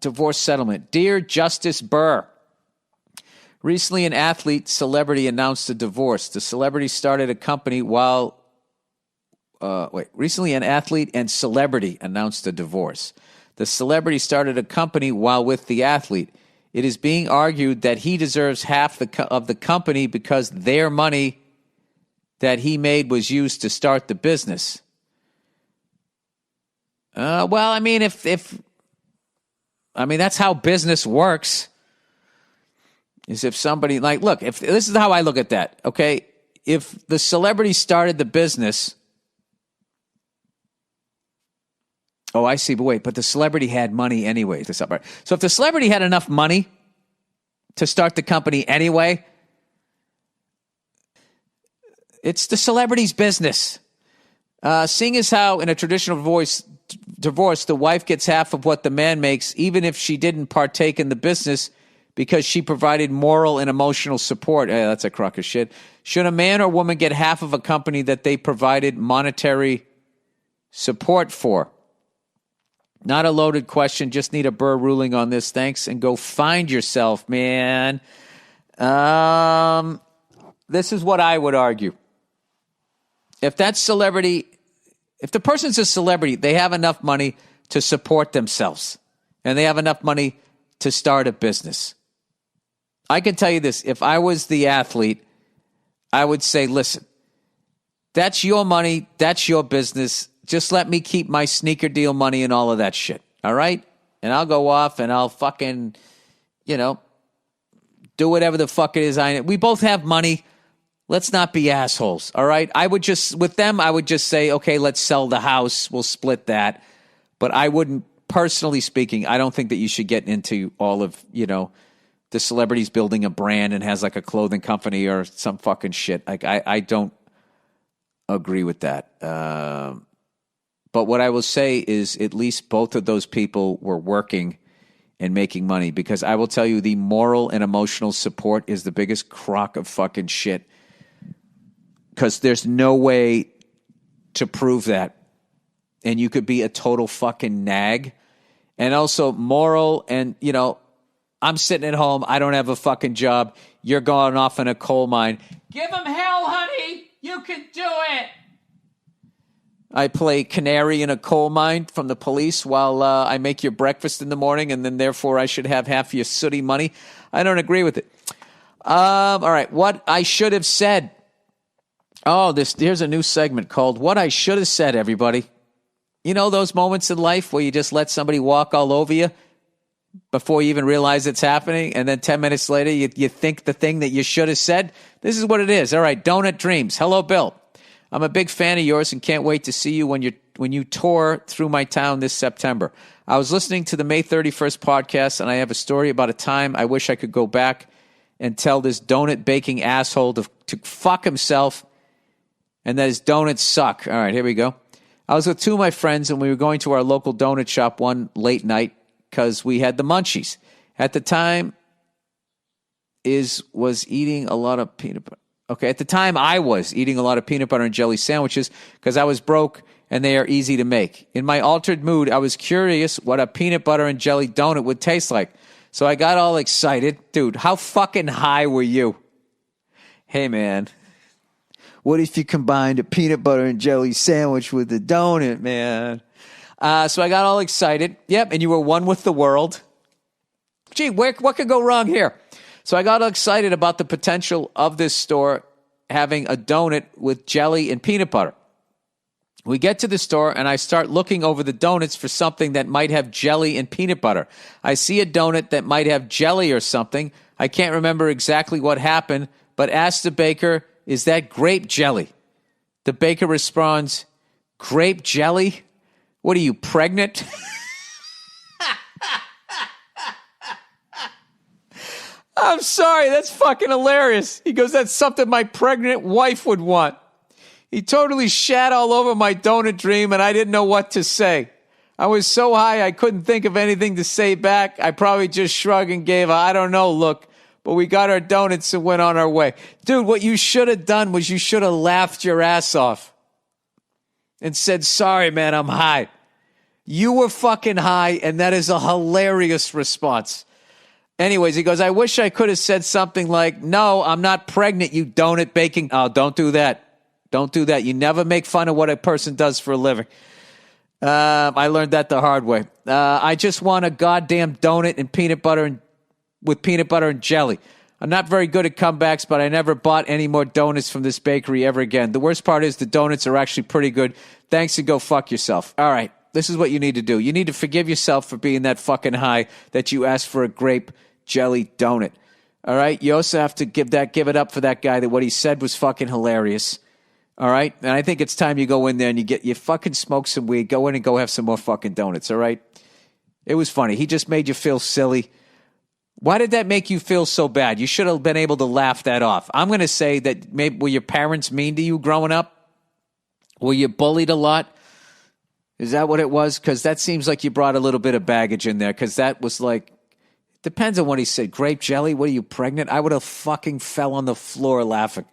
divorce settlement. Dear Justice Burr, recently an athlete celebrity announced a divorce. The celebrity started a company recently an athlete and celebrity announced a divorce. The celebrity started a company while with the athlete. It is being argued that he deserves half of the company because their money that he made was used to start the business. Well, I mean, if that's how business works. Is if somebody look, if this is how I look at that, okay? If the celebrity started the business, oh, I see, but the celebrity had money anyway. So if the celebrity had enough money to start the company anyway, it's the celebrity's business. Seeing as how in a traditional divorce, the wife gets half of what the man makes, even if she didn't partake in the business because she provided moral and emotional support. That's a crock of shit. Should a man or woman get half of a company that they provided monetary support for? Not a loaded question. Just need a Burr ruling on this. Thanks, and go find yourself, man. This is what I would argue. If that celebrity, if the person's a celebrity, they have enough money to support themselves, and they have enough money to start a business. I can tell you this. If I was the athlete, I would say, listen, that's your money. That's your business. Just let me keep my sneaker deal money and all of that shit. All right? And I'll go off and I'll fucking, do whatever the fuck it is. We both have money. Let's not be assholes. All right? I would just say, okay, let's sell the house. We'll split that. But I wouldn't, personally speaking, I don't think that you should get into all of, the celebrities building a brand and has like a clothing company or some fucking shit. Like, I don't agree with that. But what I will say is at least both of those people were working and making money, because I will tell you the moral and emotional support is the biggest crock of fucking shit, because there's no way to prove that. And you could be a total fucking nag. And also moral and, I'm sitting at home. I don't have a fucking job. You're going off in a coal mine. Give him hell, honey. You can do it. I play canary in a coal mine from the police while I make your breakfast in the morning, and then therefore I should have half your sooty money. I don't agree with it. All right, what I should have said. Oh, here's a new segment called What I Should Have Said, everybody. You know those moments in life where you just let somebody walk all over you before you even realize it's happening, and then 10 minutes later you think the thing that you should have said? This is what it is. All right, Donut Dreams. Hello, Bill. I'm a big fan of yours and can't wait to see you when you tour through my town this September. I was listening to the May 31st podcast, and I have a story about a time I wish I could go back and tell this donut baking asshole to fuck himself and that his donuts suck. All right, here we go. I was with two of my friends, and we were going to our local donut shop one late night because we had the munchies. At the time, was eating a lot of peanut butter. Okay, at the time, I was eating a lot of peanut butter and jelly sandwiches because I was broke and they are easy to make. In my altered mood, I was curious what a peanut butter and jelly donut would taste like. So I got all excited. Dude, how fucking high were you? Hey, man. What if you combined a peanut butter and jelly sandwich with a donut, man? So I got all excited. Yep, and you were one with the world. Gee, what could go wrong here? So I got excited about the potential of this store having a donut with jelly and peanut butter. We get to the store, and I start looking over the donuts for something that might have jelly and peanut butter. I see a donut that might have jelly or something. I can't remember exactly what happened, but ask the baker, is that grape jelly? The baker responds, grape jelly? What are you, pregnant? I'm sorry, that's fucking hilarious. He goes, that's something my pregnant wife would want. He totally shat all over my donut dream, and I didn't know what to say. I was so high I couldn't think of anything to say back. I probably just shrugged and gave a I don't know look, but we got our donuts and went on our way. Dude, what you should have done was you should have laughed your ass off and said, sorry, man, I'm high. You were fucking high, and that is a hilarious response. Anyways, he goes, I wish I could have said something like, no, I'm not pregnant, you donut baking. Oh, don't do that. Don't do that. You never make fun of what a person does for a living. I learned that the hard way. I just want a goddamn donut and with peanut butter and jelly. I'm not very good at comebacks, but I never bought any more donuts from this bakery ever again. The worst part is the donuts are actually pretty good. Thanks, and go fuck yourself. All right, this is what you need to do. You need to forgive yourself for being that fucking high that you asked for a grape jelly donut. All right, you also have to give it up for that guy that what he said was fucking hilarious. All right, and I think it's time you go in there and you fucking smoke some weed. Go in and go have some more fucking donuts. All right, it was funny. He just made you feel silly. Why did that make you feel so bad? You should have been able to laugh that off. I'm going to say that maybe were your parents mean to you growing up? Were you bullied a lot? Is that what it was? Because that seems like you brought a little bit of baggage in there, because that was like, depends on what he said. Grape jelly? What are you, pregnant? I would have fucking fell on the floor laughing.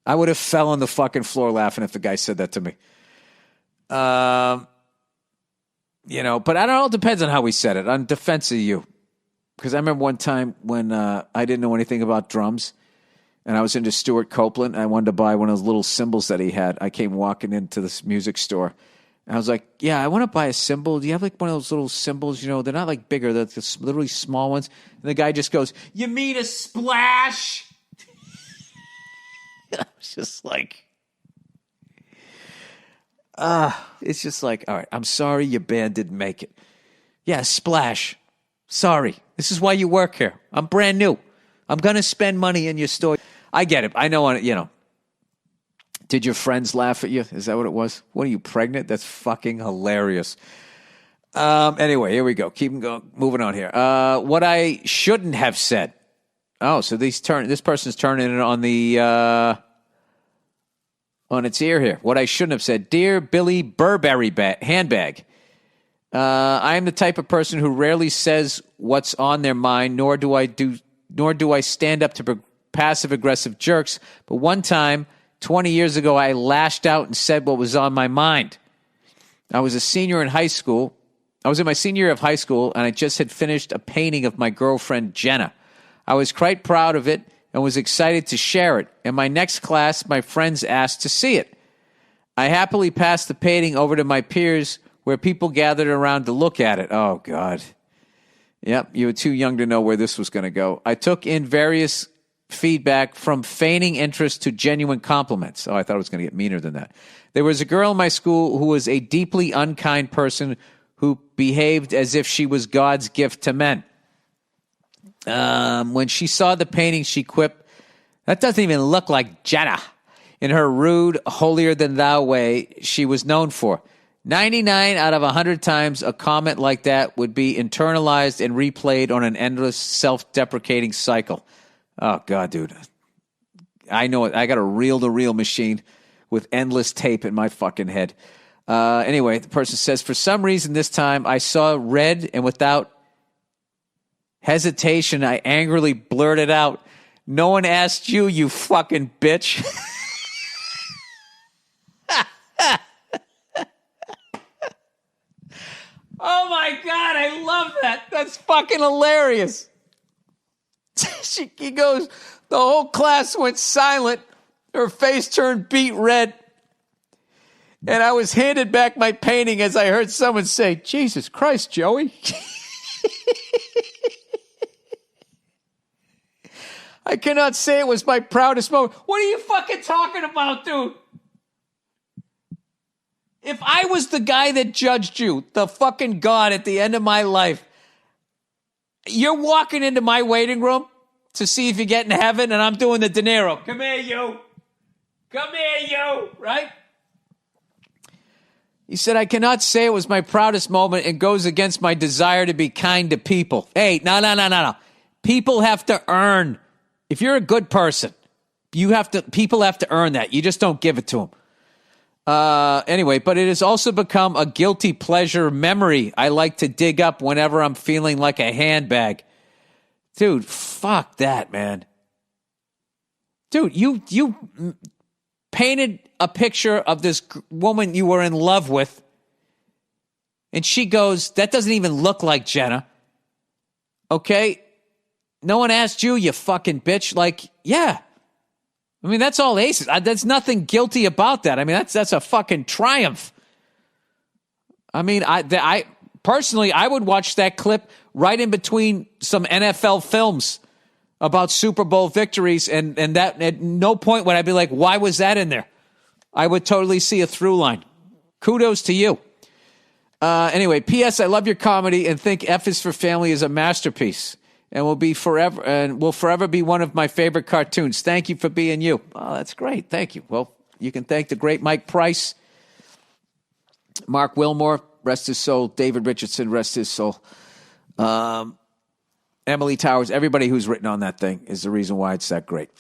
I would have fell on the fucking floor laughing if the guy said that to me. But I don't know. It depends on how he said it. On defense of you. Because I remember one time when I didn't know anything about drums, and I was into Stuart Copeland, and I wanted to buy one of those little cymbals that he had. I came walking into this music store, and I was like, yeah, I want to buy a cymbal. Do you have like one of those little cymbals? You know, they're not like bigger. They're literally small ones. And the guy just goes, you mean a splash? I was just like, it's just like, all right, I'm sorry your band didn't make it. Yeah, splash. Sorry. This is why you work here. I'm brand new. I'm going to spend money in your store. I get it. I know, Did your friends laugh at you? Is that what it was? What, are you pregnant? That's fucking hilarious. Anyway, here we go. Keep going. Moving on here. What I shouldn't have said. Oh, so this person's turning it on the on its ear here. What I shouldn't have said. Dear Billy Burberry handbag. I am the type of person who rarely says what's on their mind, nor do I stand up to passive-aggressive jerks. But one time, 20 years ago, I lashed out and said what was on my mind. I was a senior in high school. I was in my senior year of high school, and I just had finished a painting of my girlfriend, Jenna. I was quite proud of it and was excited to share it. In my next class, my friends asked to see it. I happily passed the painting over to my peers, where people gathered around to look at it. Oh, God. Yep, you were too young to know where this was going to go. I took in various feedback from feigning interest to genuine compliments. Oh, I thought it was going to get meaner than that. There was a girl in my school who was a deeply unkind person who behaved as if she was God's gift to men. When she saw the painting, she quipped, that doesn't even look like Jenna, in her rude, holier-than-thou way she was known for. 99 out of 100 times a comment like that would be internalized and replayed on an endless self-deprecating cycle. Oh, God, dude. I know it. I got a reel-to-reel machine with endless tape in my fucking head. Anyway, the person says, for some reason this time I saw red and without hesitation I angrily blurted out, no one asked you, you fucking bitch. Oh, my God, I love that. That's fucking hilarious. He goes, the whole class went silent. Her face turned beet red. And I was handed back my painting as I heard someone say, Jesus Christ, Joey. I cannot say it was my proudest moment. What are you fucking talking about, dude? If I was the guy that judged you, the fucking God at the end of my life, you're walking into my waiting room to see if you get in heaven, and I'm doing the De Niro. Come here, you. Come here, you. Right? He said, I cannot say it was my proudest moment. It goes against my desire to be kind to people. Hey, no. People have to earn. If you're a good person, people have to earn that. You just don't give it to them. Anyway, but it has also become a guilty pleasure memory I like to dig up whenever I'm feeling like a handbag. Dude, fuck that, man. Dude, you painted a picture of this woman you were in love with And she goes, that doesn't even look like Jenna. Okay? No one asked you, you fucking bitch. Like, yeah. I mean, that's all aces. There's nothing guilty about that. I mean, that's a fucking triumph. I mean, I personally, I would watch that clip right in between some NFL films about Super Bowl victories, and that at no point would I be like, why was that in there? I would totally see a through line. Kudos to you. Anyway, P.S. I love your comedy and think F is for Family is a masterpiece and will forever be one of my favorite cartoons. Thank you for being you. Oh, that's great. Thank you. Well, you can thank the great Mike Price, Mark Wilmore, rest his soul, David Richardson, rest his soul, Emily Towers, everybody who's written on that thing is the reason why it's that great.